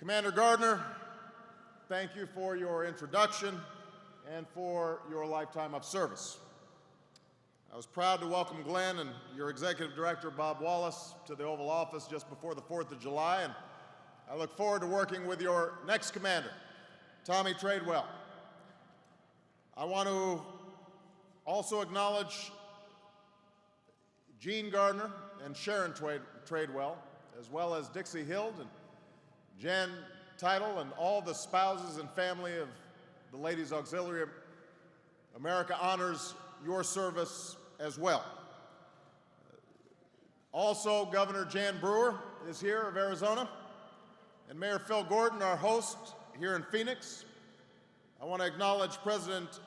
Commander Gardner, thank you for your introduction and for your lifetime of service. I was proud to welcome Glenn and your Executive Director, Bob Wallace, to the Oval Office just before the 4th of July, and I look forward to working with your next commander, Tommy Tradewell. I want to also acknowledge Jean Gardner and Sharon Tradewell, as well as Dixie Hild and Jan Title and all the spouses and family of the Ladies Auxiliary. America honors your service as well. Also, Governor Jan Brewer is here of Arizona, and Mayor Phil Gordon, our host here in Phoenix. I want to acknowledge President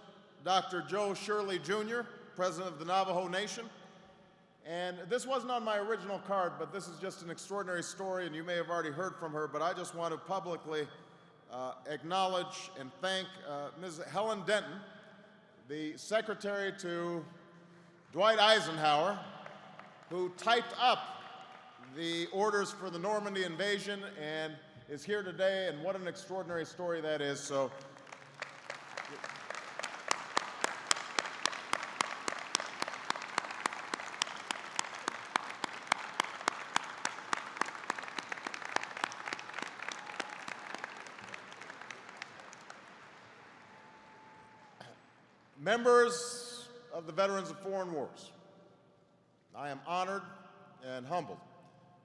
Dr. Joe Shirley Jr., President of the Navajo Nation. And this wasn't on my original card, but this is just an extraordinary story, and you may have already heard from her, but I just want to publicly acknowledge and thank Ms. Helen Denton, the secretary to Dwight Eisenhower, who typed up the orders for the Normandy invasion and is here today, and what an extraordinary story that is. So. Members of the Veterans of Foreign Wars, I am honored and humbled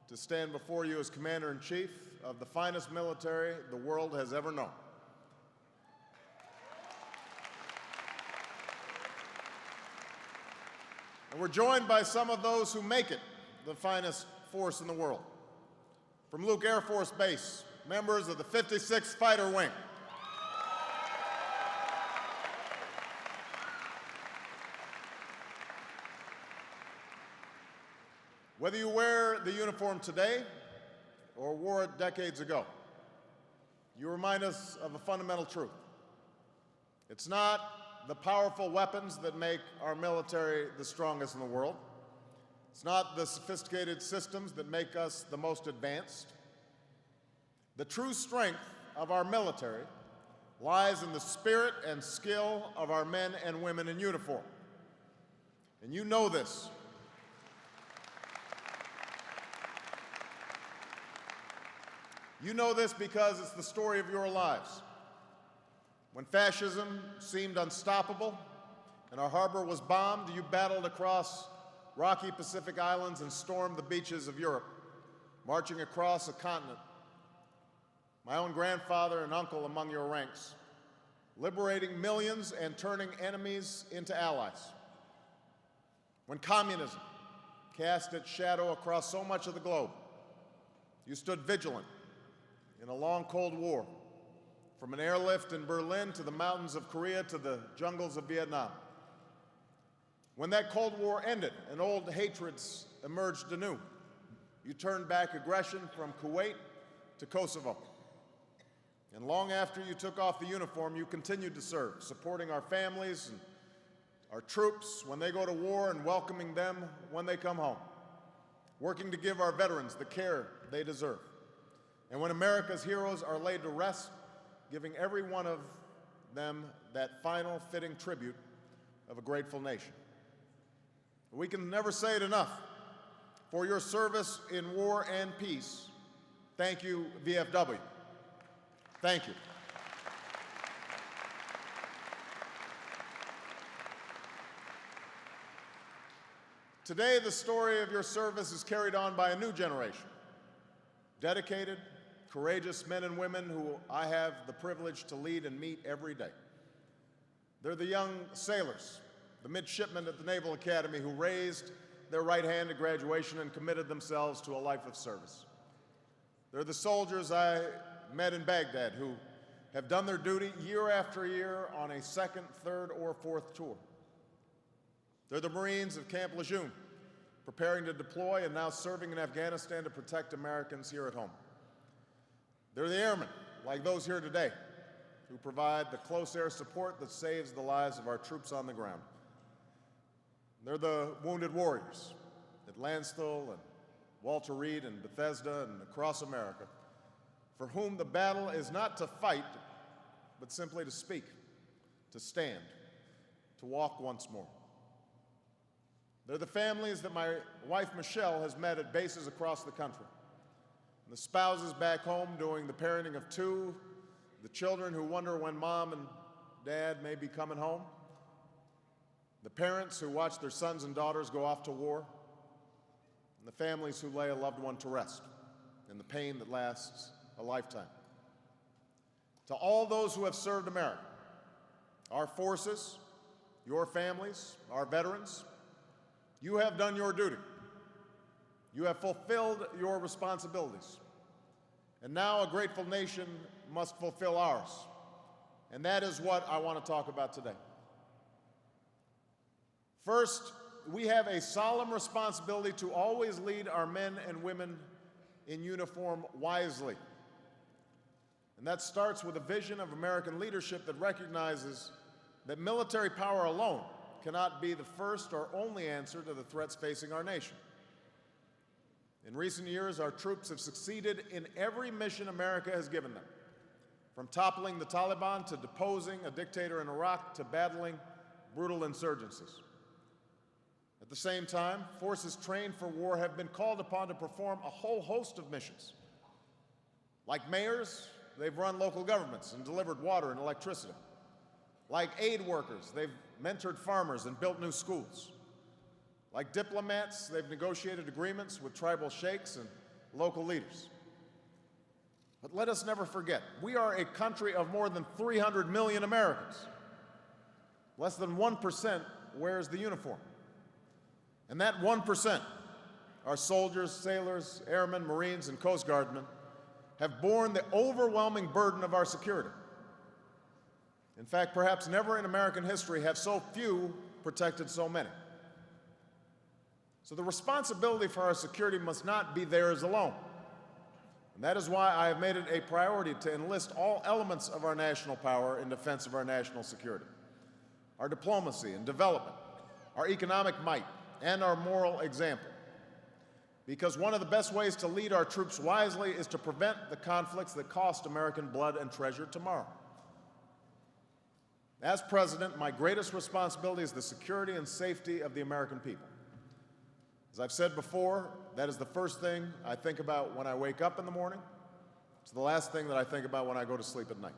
to stand before you as Commander-in-Chief of the finest military the world has ever known. And we're joined by some of those who make it the finest force in the world. From Luke Air Force Base, members of the 56th Fighter Wing. Whether you wear the uniform today or wore it decades ago, you remind us of a fundamental truth. It's not the powerful weapons that make our military the strongest in the world. It's not the sophisticated systems that make us the most advanced. The true strength of our military lies in the spirit and skill of our men and women in uniform. And you know this. You know this because it's the story of your lives. When fascism seemed unstoppable and our harbor was bombed, you battled across rocky Pacific islands and stormed the beaches of Europe, marching across a continent. My own grandfather and uncle among your ranks, liberating millions and turning enemies into allies. When communism cast its shadow across so much of the globe, you stood vigilant in a long, cold war, from an airlift in Berlin to the mountains of Korea to the jungles of Vietnam. When that Cold War ended and old hatreds emerged anew, you turned back aggression from Kuwait to Kosovo. And long after you took off the uniform, you continued to serve, supporting our families and our troops when they go to war and welcoming them when they come home, working to give our veterans the care they deserve. And when America's heroes are laid to rest, giving every one of them that final fitting tribute of a grateful nation. We can never say it enough. For your service in war and peace, thank you, VFW. Thank you. Today, the story of your service is carried on by a new generation, dedicated, courageous men and women who I have the privilege to lead and meet every day. They're the young sailors, the midshipmen at the Naval Academy who raised their right hand at graduation and committed themselves to a life of service. They're the soldiers I met in Baghdad who have done their duty year after year on a second, third, or fourth tour. They're the Marines of Camp Lejeune, preparing to deploy and now serving in Afghanistan to protect Americans here at home. They're the airmen, like those here today, who provide the close air support that saves the lives of our troops on the ground. They're the wounded warriors at Landstuhl and Walter Reed and Bethesda and across America, for whom the battle is not to fight, but simply to speak, to stand, to walk once more. They're the families that my wife, Michelle, has met at bases across the country. And the spouses back home doing the parenting of two, the children who wonder when mom and dad may be coming home, the parents who watch their sons and daughters go off to war, and the families who lay a loved one to rest in the pain that lasts a lifetime. To all those who have served America, our forces, your families, our veterans, you have done your duty. You have fulfilled your responsibilities. And now a grateful nation must fulfill ours. And that is what I want to talk about today. First, we have a solemn responsibility to always lead our men and women in uniform wisely. And that starts with a vision of American leadership that recognizes that military power alone cannot be the first or only answer to the threats facing our nation. In recent years, our troops have succeeded in every mission America has given them, from toppling the Taliban to deposing a dictator in Iraq to battling brutal insurgencies. At the same time, forces trained for war have been called upon to perform a whole host of missions. Like mayors, they've run local governments and delivered water and electricity. Like aid workers, they've mentored farmers and built new schools. Like diplomats, they've negotiated agreements with tribal sheikhs and local leaders. But let us never forget, we are a country of more than 300 million Americans. Less than 1% wears the uniform. And that 1%, our soldiers, sailors, airmen, Marines, and Coast Guardmen, have borne the overwhelming burden of our security. In fact, perhaps never in American history have so few protected so many. So the responsibility for our security must not be theirs alone. And that is why I have made it a priority to enlist all elements of our national power in defense of our national security. Our diplomacy and development, our economic might, and our moral example. Because one of the best ways to lead our troops wisely is to prevent the conflicts that cost American blood and treasure tomorrow. As president, my greatest responsibility is the security and safety of the American people. As I've said before, that is the first thing I think about when I wake up in the morning. It's the last thing that I think about when I go to sleep at night.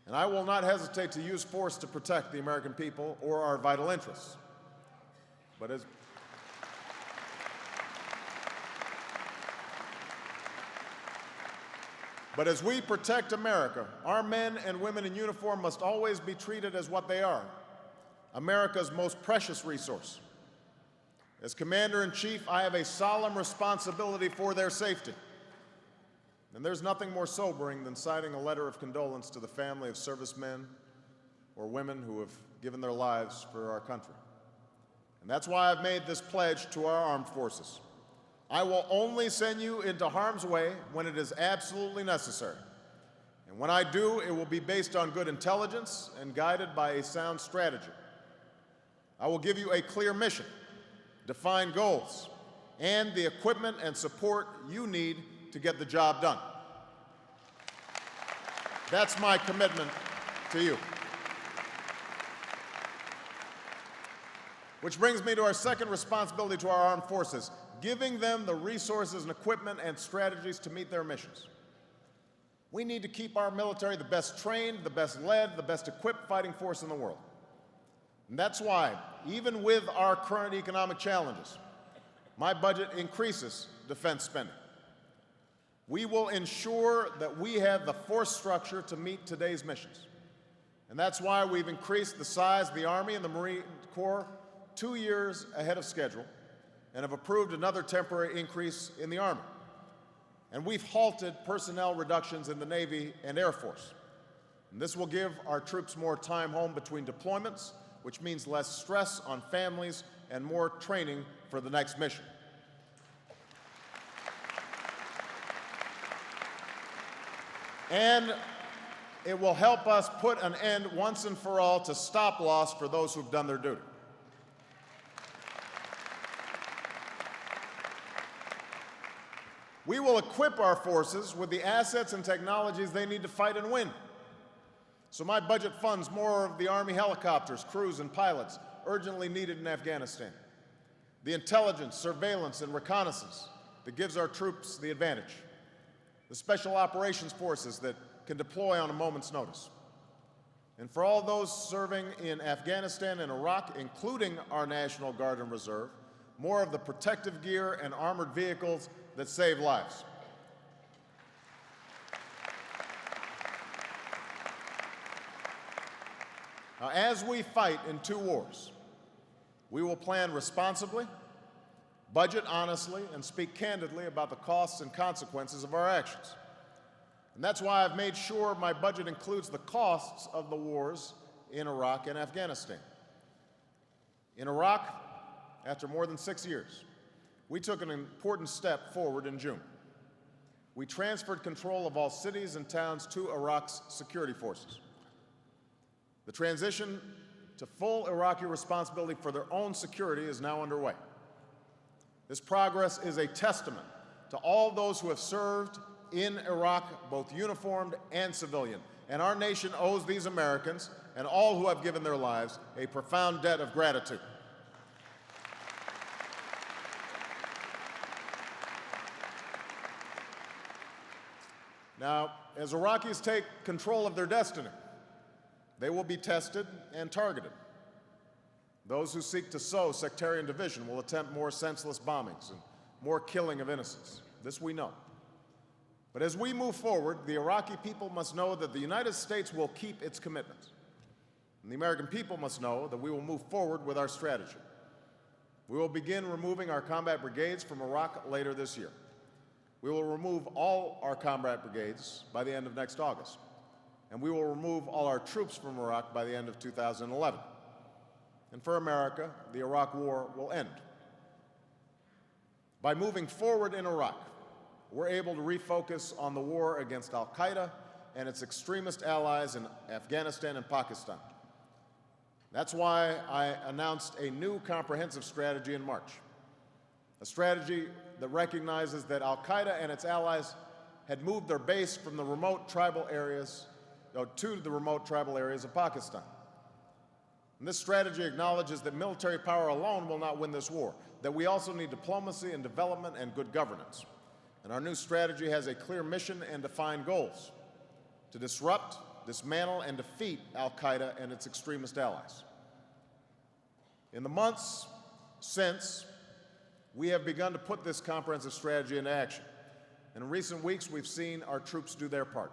And I will not hesitate to use force to protect the American people or our vital interests. But as we protect America, our men and women in uniform must always be treated as what they are, America's most precious resource. As Commander-in-Chief, I have a solemn responsibility for their safety. And there's nothing more sobering than signing a letter of condolence to the family of servicemen or women who have given their lives for our country. And that's why I've made this pledge to our armed forces. I will only send you into harm's way when it is absolutely necessary. And when I do, it will be based on good intelligence and guided by a sound strategy. I will give you a clear mission, defined goals, and the equipment and support you need to get the job done. That's my commitment to you. Which brings me to our second responsibility to our armed forces, giving them the resources and equipment and strategies to meet their missions. We need to keep our military the best trained, the best led, the best equipped fighting force in the world. And that's why, even with our current economic challenges, my budget increases defense spending. We will ensure that we have the force structure to meet today's missions. And that's why we've increased the size of the Army and the Marine Corps 2 years ahead of schedule and have approved another temporary increase in the Army. And we've halted personnel reductions in the Navy and Air Force. And this will give our troops more time home between deployments, which means less stress on families and more training for the next mission. And it will help us put an end once and for all to stop loss for those who've done their duty. We will will equip our forces with the assets and technologies they need to fight and win. So my budget funds more of the Army helicopters, crews, and pilots urgently needed in Afghanistan, the intelligence, surveillance, and reconnaissance that gives our troops the advantage, the special operations forces that can deploy on a moment's notice. And for all those serving in Afghanistan and Iraq, including our National Guard and Reserve, more of the protective gear and armored vehicles that save lives. Now, as we fight in two wars, we will plan responsibly, budget honestly, and speak candidly about the costs and consequences of our actions. And that's why I've made sure my budget includes the costs of the wars in Iraq and Afghanistan. In Iraq, after more than 6 years, we took an important step forward in June. We transferred control of all cities and towns to Iraq's security forces. The transition to full Iraqi responsibility for their own security is now underway. This progress is a testament to all those who have served in Iraq, both uniformed and civilian. And our nation owes these Americans and all who have given their lives a profound debt of gratitude. Now, as Iraqis take control of their destiny, they will be tested and targeted. Those who seek to sow sectarian division will attempt more senseless bombings and more killing of innocents. This we know. But as we move forward, the Iraqi people must know that the United States will keep its commitments. And the American people must know that we will move forward with our strategy. We will begin removing our combat brigades from Iraq later this year. We will remove all our combat brigades by the end of next August. And we will remove all our troops from Iraq by the end of 2011. And for America, the Iraq War will end. By moving forward in Iraq, we're able to refocus on the war against al-Qaeda and its extremist allies in Afghanistan and Pakistan. That's why I announced a new comprehensive strategy in March, a strategy that recognizes that al-Qaeda and its allies had moved their base from the remote tribal areas to the remote tribal areas of Pakistan. And this strategy acknowledges that military power alone will not win this war, that we also need diplomacy and development and good governance. And our new strategy has a clear mission and defined goals: to disrupt, dismantle, and defeat al-Qaeda and its extremist allies. In the months since, we have begun to put this comprehensive strategy into action. And in recent weeks, we've seen our troops do their part.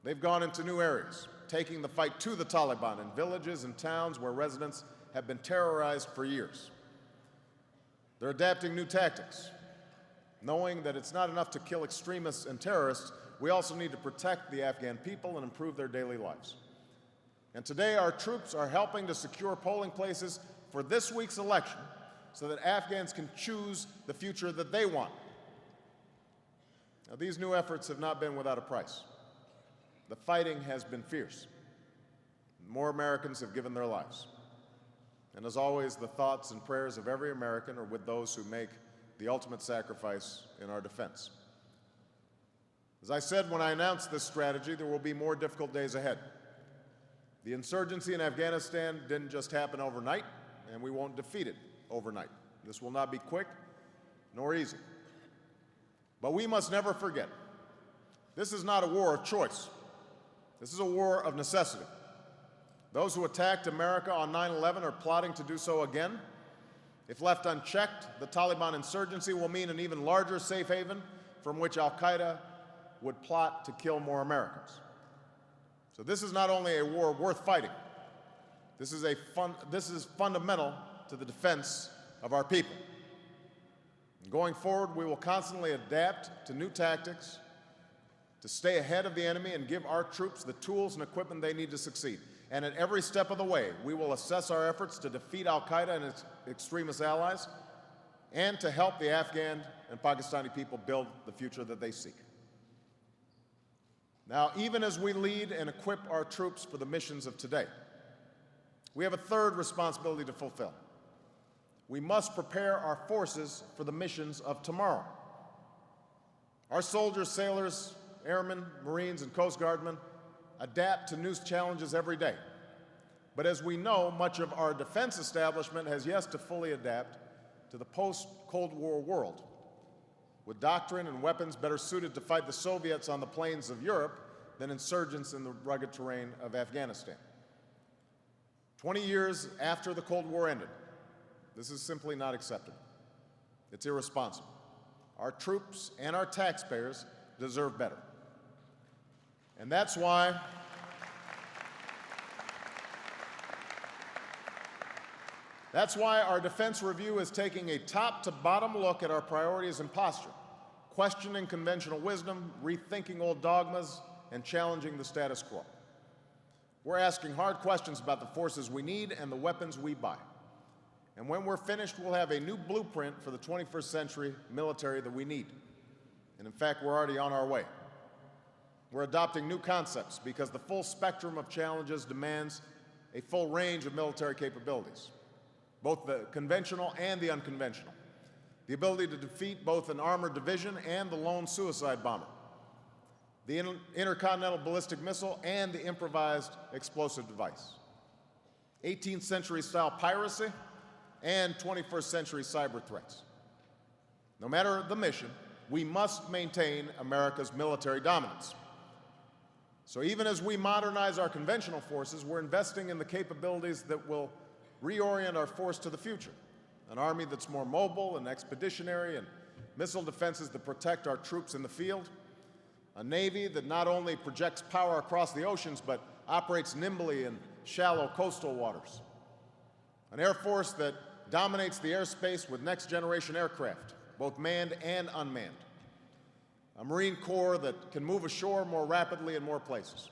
They've gone into new areas, taking the fight to the Taliban in villages and towns where residents have been terrorized for years. They're adapting new tactics, knowing that it's not enough to kill extremists and terrorists. We also need to protect the Afghan people and improve their daily lives. And today, our troops are helping to secure polling places for this week's election so that Afghans can choose the future that they want. Now, these new efforts have not been without a price. The fighting has been fierce. More Americans have given their lives. And as always, the thoughts and prayers of every American are with those who make the ultimate sacrifice in our defense. As I said when I announced this strategy, there will be more difficult days ahead. The insurgency in Afghanistan didn't just happen overnight, and we won't defeat it overnight. This will not be quick nor easy. But we must never forget, this is not a war of choice. This is a war of necessity. Those who attacked America on 9/11 are plotting to do so again. If left unchecked, the Taliban insurgency will mean an even larger safe haven from which al-Qaeda would plot to kill more Americans. So this is not only a war worth fighting, this is fundamental to the defense of our people. And going forward, we will constantly adapt to new tactics to stay ahead of the enemy and give our troops the tools and equipment they need to succeed. And at every step of the way, we will assess our efforts to defeat al-Qaeda and its extremist allies and to help the Afghan and Pakistani people build the future that they seek. Now, even as we lead and equip our troops for the missions of today, we have a third responsibility to fulfill. We must prepare our forces for the missions of tomorrow. Our soldiers, sailors, airmen, Marines, and Coast Guardmen adapt to new challenges every day. But as we know, much of our defense establishment has yet to fully adapt to the post-Cold War world, with doctrine and weapons better suited to fight the Soviets on the plains of Europe than insurgents in the rugged terrain of Afghanistan. 20 years after the Cold War ended, this is simply not acceptable. It's irresponsible. Our troops and our taxpayers deserve better. And that's why our defense review is taking a top-to-bottom look at our priorities and posture, questioning conventional wisdom, rethinking old dogmas, and challenging the status quo. We're asking hard questions about the forces we need and the weapons we buy. And when we're finished, we'll have a new blueprint for the 21st century military that we need. And in fact, we're already on our way. We're adopting new concepts because the full spectrum of challenges demands a full range of military capabilities, both the conventional and the unconventional. The ability to defeat both an armored division and the lone suicide bomber, the intercontinental ballistic missile and the improvised explosive device, 18th century style piracy, and 21st century cyber threats. No matter the mission, we must maintain America's military dominance. So even as we modernize our conventional forces, we're investing in the capabilities that will reorient our force to the future. An army that's more mobile and expeditionary, and missile defenses that protect our troops in the field. A Navy that not only projects power across the oceans, but operates nimbly in shallow coastal waters. An Air Force that dominates the airspace with next-generation aircraft, both manned and unmanned. A Marine Corps that can move ashore more rapidly in more places.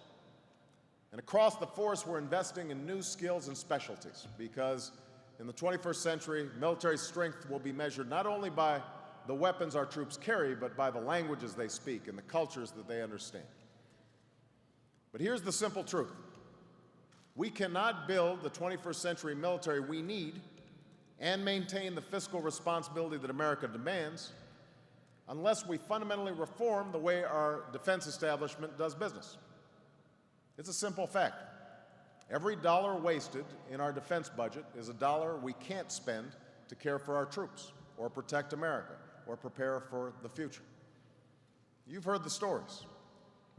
And across the force, we're investing in new skills and specialties because in the 21st century, military strength will be measured not only by the weapons our troops carry, but by the languages they speak and the cultures that they understand. But here's the simple truth. We cannot build the 21st century military we need and maintain the fiscal responsibility that America demands unless we fundamentally reform the way our defense establishment does business. It's a simple fact. Every dollar wasted in our defense budget is a dollar we can't spend to care for our troops or protect America or prepare for the future. You've heard the stories.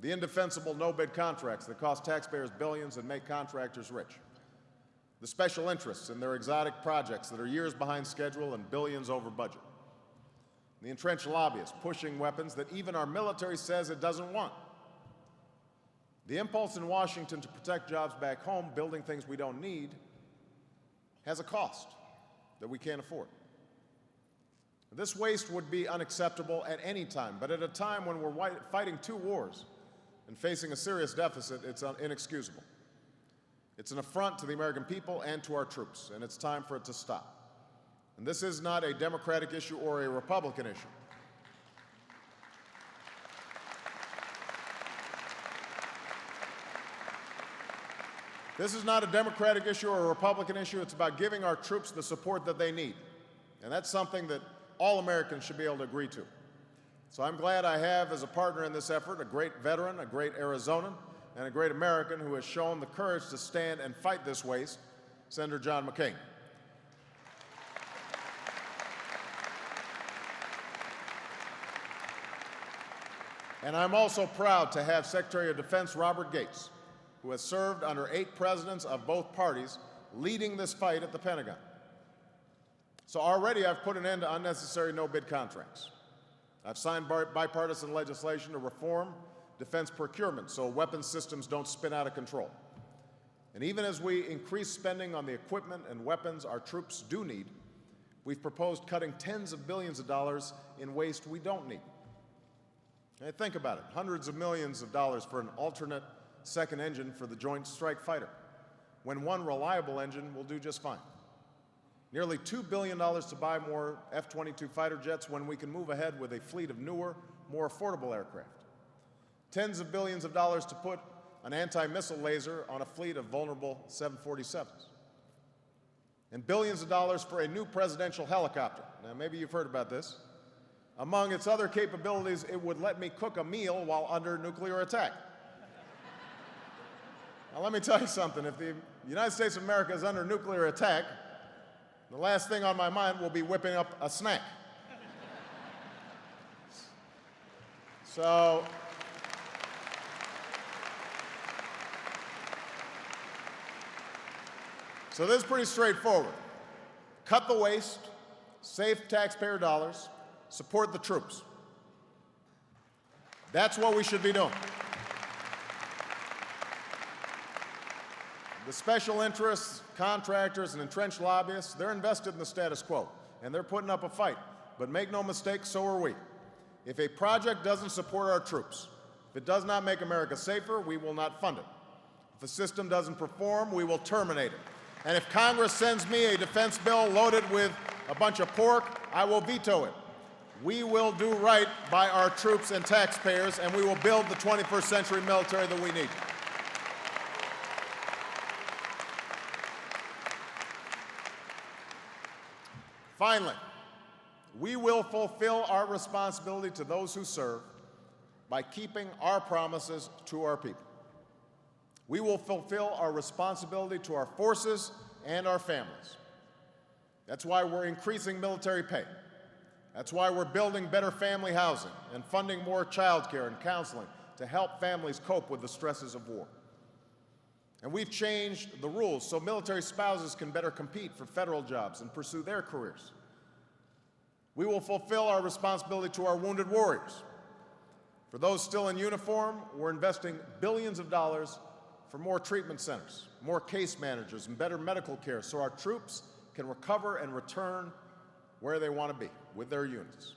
The indefensible no-bid contracts that cost taxpayers billions and make contractors rich. The special interests in their exotic projects that are years behind schedule and billions over budget. The entrenched lobbyists pushing weapons that even our military says it doesn't want. The impulse in Washington to protect jobs back home, building things we don't need, has a cost that we can't afford. This waste would be unacceptable at any time, but at a time when we're fighting two wars and facing a serious deficit, it's inexcusable. It's an affront to the American people and to our troops, and it's time for it to stop. And this is not a Democratic issue or a Republican issue. This is not a Democratic issue or a Republican issue. It's about giving our troops the support that they need. And that's something that all Americans should be able to agree to. So I'm glad I have as a partner in this effort a great veteran, a great Arizonan, and a great American who has shown the courage to stand and fight this waste, Senator John McCain. And I'm also proud to have Secretary of Defense Robert Gates, who has served under 8 presidents of both parties, leading this fight at the Pentagon. So already I've put an end to unnecessary no-bid contracts. I've signed bipartisan legislation to reform defense procurement so weapons systems don't spin out of control. And even as we increase spending on the equipment and weapons our troops do need, we've proposed cutting tens of billions of dollars in waste we don't need. And think about it, hundreds of millions of dollars for an alternate second engine for the Joint Strike Fighter, when one reliable engine will do just fine. Nearly $2 billion to buy more F-22 fighter jets when we can move ahead with a fleet of newer, more affordable aircraft. Tens of billions of dollars to put an anti-missile laser on a fleet of vulnerable 747s. And billions of dollars for a new presidential helicopter. Now, maybe you've heard about this. Among its other capabilities, it would let me cook a meal while under nuclear attack. Now, let me tell you something. If the United States of America is under nuclear attack, the last thing on my mind will be whipping up a snack. So this is pretty straightforward. Cut the waste, save taxpayer dollars, support the troops. That's what we should be doing. The special interests, contractors, and entrenched lobbyists, they're invested in the status quo, and they're putting up a fight. But make no mistake, so are we. If a project doesn't support our troops, if it does not make America safer, we will not fund it. If a system doesn't perform, we will terminate it. And if Congress sends me a defense bill loaded with a bunch of pork, I will veto it. We will do right by our troops and taxpayers, and we will build the 21st century military that we need. Finally, we will fulfill our responsibility to those who serve by keeping our promises to our people. We will fulfill our responsibility to our forces and our families. That's why we're increasing military pay. That's why we're building better family housing and funding more child care and counseling to help families cope with the stresses of war. And we've changed the rules so military spouses can better compete for federal jobs and pursue their careers. We will fulfill our responsibility to our wounded warriors. For those still in uniform, we're investing billions of dollars for more treatment centers, more case managers, and better medical care so our troops can recover and return where they want to be, with their units.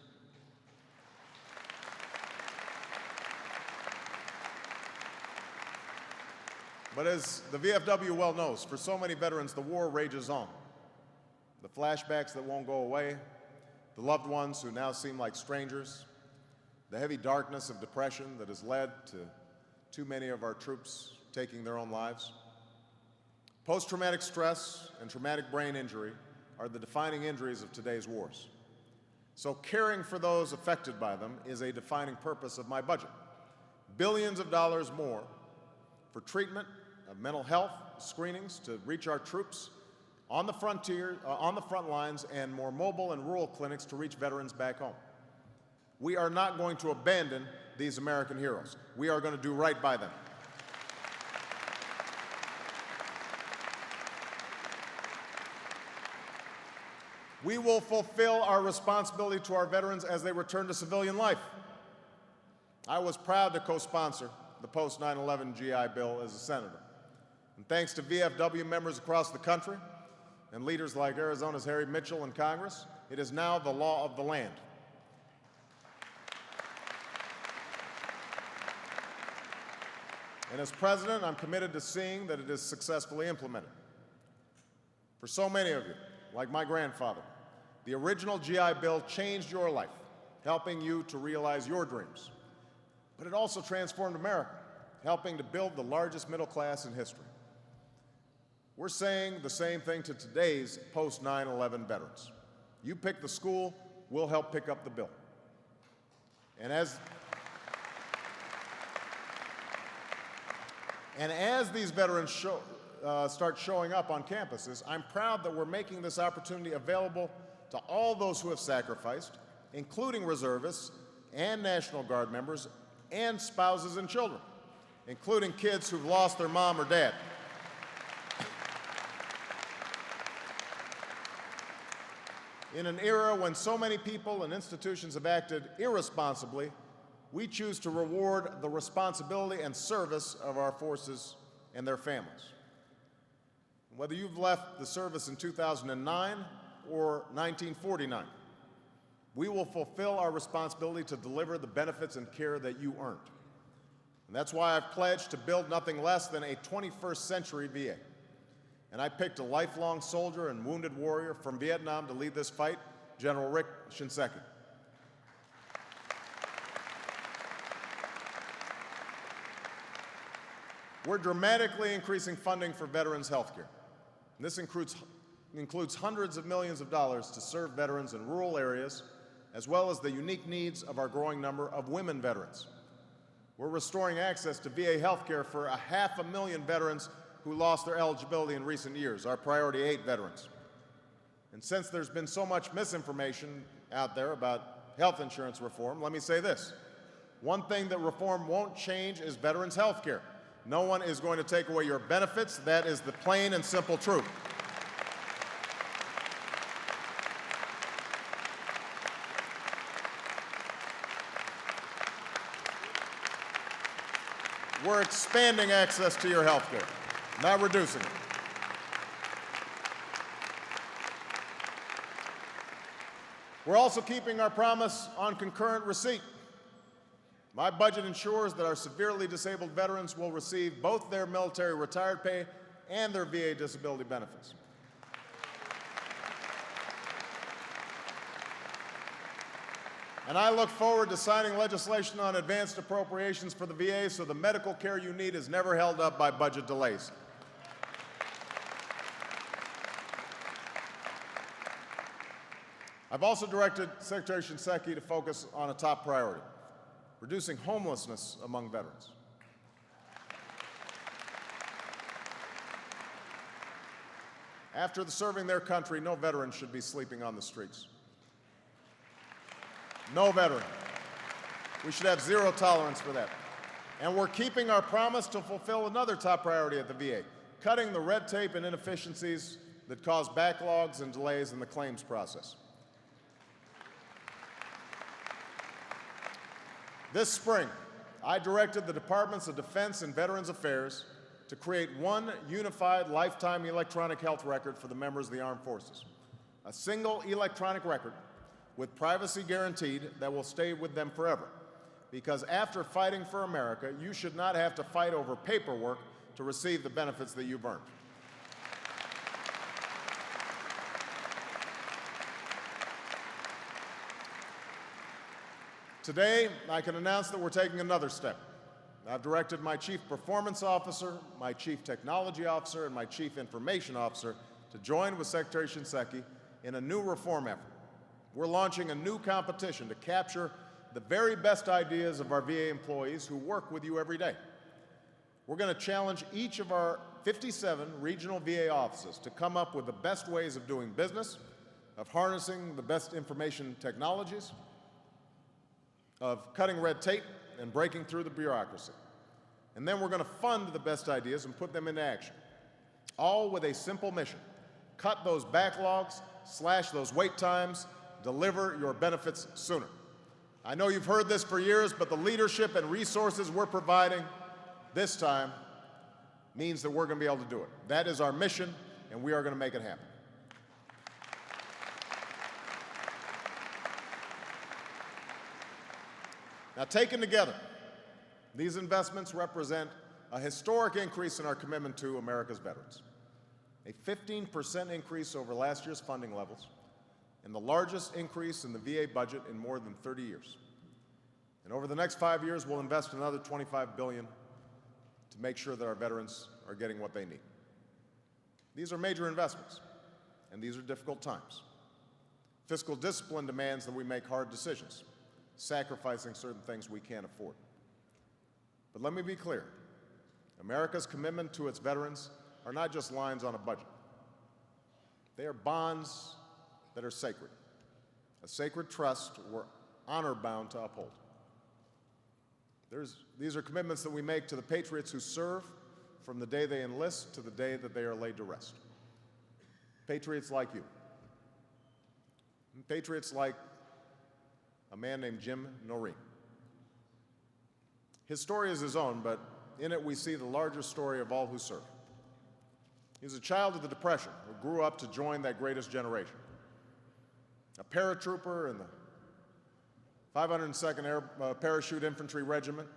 But as the VFW well knows, for so many veterans, the war rages on. The flashbacks that won't go away, the loved ones who now seem like strangers, the heavy darkness of depression that has led to too many of our troops taking their own lives. Post-traumatic stress and traumatic brain injury are the defining injuries of today's wars. So caring for those affected by them is a defining purpose of my budget. Billions of dollars more for treatment of mental health screenings to reach our troops on the frontier, on the front lines, and more mobile and rural clinics to reach veterans back home. We are not going to abandon these American heroes. We are going to do right by them. We will fulfill our responsibility to our veterans as they return to civilian life. I was proud to co-sponsor the post-9/11 GI Bill as a senator. And thanks to VFW members across the country and leaders like Arizona's Harry Mitchell in Congress, it is now the law of the land. And as president, I'm committed to seeing that it is successfully implemented. For so many of you, like my grandfather, the original GI Bill changed your life, helping you to realize your dreams. But it also transformed America, helping to build the largest middle class in history. We're saying the same thing to today's post-9/11 veterans. You pick the school, we'll help pick up the bill. And as these veterans start showing up on campuses, I'm proud that we're making this opportunity available to all those who have sacrificed, including reservists and National Guard members and spouses and children, including kids who've lost their mom or dad. In an era when so many people and institutions have acted irresponsibly, we choose to reward the responsibility and service of our forces and their families. Whether you've left the service in 2009 or 1949, we will fulfill our responsibility to deliver the benefits and care that you earned. And that's why I've pledged to build nothing less than a 21st century VA. And I picked a lifelong soldier and wounded warrior from Vietnam to lead this fight, General Rick Shinseki. We're dramatically increasing funding for veterans' health care. This includes hundreds of millions of dollars to serve veterans in rural areas as well as the unique needs of our growing number of women veterans. We're restoring access to VA health care for 500,000 veterans who lost their eligibility in recent years, our Priority 8 veterans. And since there's been so much misinformation out there about health insurance reform, let me say this. One thing that reform won't change is veterans' health care. No one is going to take away your benefits. That is the plain and simple truth. We're expanding access to your health care, not reducing it. We're also keeping our promise on concurrent receipt. My budget ensures that our severely disabled veterans will receive both their military retired pay and their VA disability benefits. And I look forward to signing legislation on advanced appropriations for the VA so the medical care you need is never held up by budget delays. I've also directed Secretary Shinseki to focus on a top priority, reducing homelessness among veterans. After serving their country, no veteran should be sleeping on the streets. No veteran. We should have zero tolerance for that. And we're keeping our promise to fulfill another top priority at the VA, cutting the red tape and inefficiencies that cause backlogs and delays in the claims process. This spring, I directed the Departments of Defense and Veterans Affairs to create one unified lifetime electronic health record for the members of the armed forces. A single electronic record with privacy guaranteed that will stay with them forever. Because after fighting for America, you should not have to fight over paperwork to receive the benefits that you've earned. Today, I can announce that we're taking another step. I've directed my Chief Performance Officer, my Chief Technology Officer, and my Chief Information Officer to join with Secretary Shinseki in a new reform effort. We're launching a new competition to capture the very best ideas of our VA employees who work with you every day. We're going to challenge each of our 57 regional VA offices to come up with the best ways of doing business, of harnessing the best information technologies, of cutting red tape and breaking through the bureaucracy. And then we're going to fund the best ideas and put them into action, all with a simple mission: cut those backlogs, slash those wait times, deliver your benefits sooner. I know you've heard this for years, but the leadership and resources we're providing this time means that we're going to be able to do it. That is our mission, and we are going to make it happen. Now, taken together, these investments represent a historic increase in our commitment to America's veterans, a 15% increase over last year's funding levels, and the largest increase in the VA budget in more than 30 years. And over the next 5 years, we'll invest another $25 billion to make sure that our veterans are getting what they need. These are major investments, and these are difficult times. Fiscal discipline demands that we make hard decisions, sacrificing certain things we can't afford. But let me be clear, America's commitment to its veterans are not just lines on a budget. They are bonds that are sacred, a sacred trust we're honor-bound to uphold. These are commitments that we make to the patriots who serve from the day they enlist to the day that they are laid to rest. Patriots like you. Patriots like a man named Jim Noreen. His story is his own, but in it we see the larger story of all who serve. He was a child of the Depression who grew up to join that greatest generation. A paratrooper in the 502nd Parachute Infantry Regiment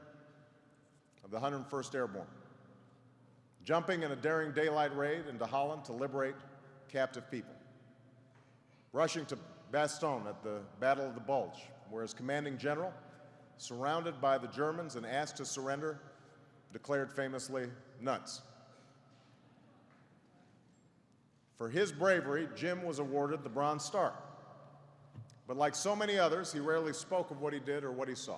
of the 101st Airborne, jumping in a daring daylight raid into Holland to liberate captive people, rushing to Bastogne at the Battle of the Bulge, where his commanding general, surrounded by the Germans and asked to surrender, declared famously, "Nuts." For his bravery, Jim was awarded the Bronze Star. But like so many others, he rarely spoke of what he did or what he saw,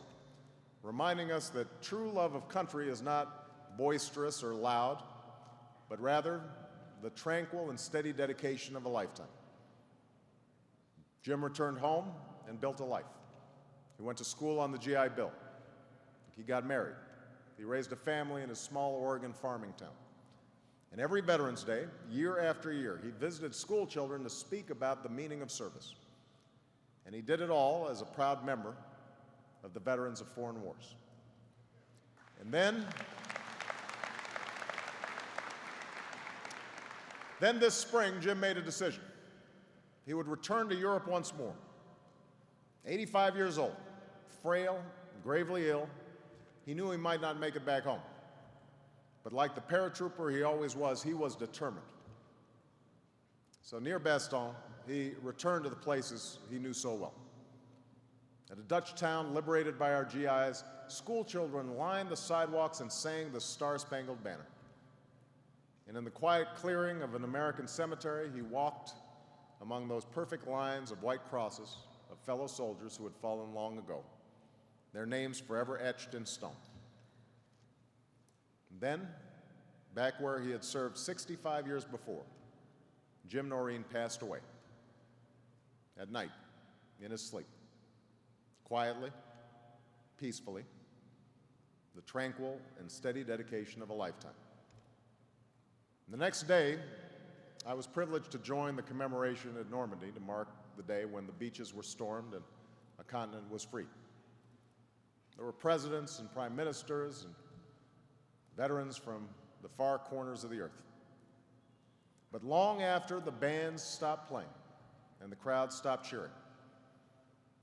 reminding us that true love of country is not boisterous or loud, but rather the tranquil and steady dedication of a lifetime. Jim returned home and built a life. He went to school on the GI Bill. He got married. He raised a family in a small Oregon farming town. And every Veterans Day, year after year, he visited school children to speak about the meaning of service. And he did it all as a proud member of the Veterans of Foreign Wars. And then this spring, Jim made a decision. He would return to Europe once more. 85 years old, frail, gravely ill, he knew he might not make it back home. But like the paratrooper he always was, he was determined. So near Bastogne, he returned to the places he knew so well. At a Dutch town liberated by our GIs, school children lined the sidewalks and sang the Star-Spangled Banner. And in the quiet clearing of an American cemetery, he walked among those perfect lines of white crosses of fellow soldiers who had fallen long ago, their names forever etched in stone. And then, back where he had served 65 years before, Jim Noreen passed away at night, in his sleep, quietly, peacefully, the tranquil and steady dedication of a lifetime. And the next day, I was privileged to join the commemoration at Normandy to mark the day when the beaches were stormed and a continent was free. There were presidents and prime ministers and veterans from the far corners of the earth. But long after the bands stopped playing and the crowd stopped cheering,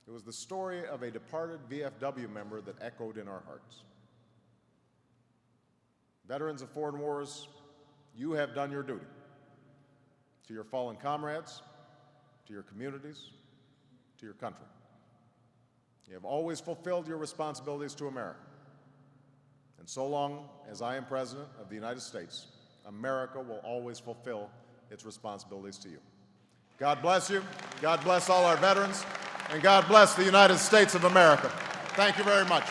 it was the story of a departed VFW member that echoed in our hearts. Veterans of foreign wars, you have done your duty to your fallen comrades, to your communities, to your country. You have always fulfilled your responsibilities to America. And so long as I am President of the United States, America will always fulfill its responsibilities to you. God bless you. God bless all our veterans. And God bless the United States of America. Thank you very much.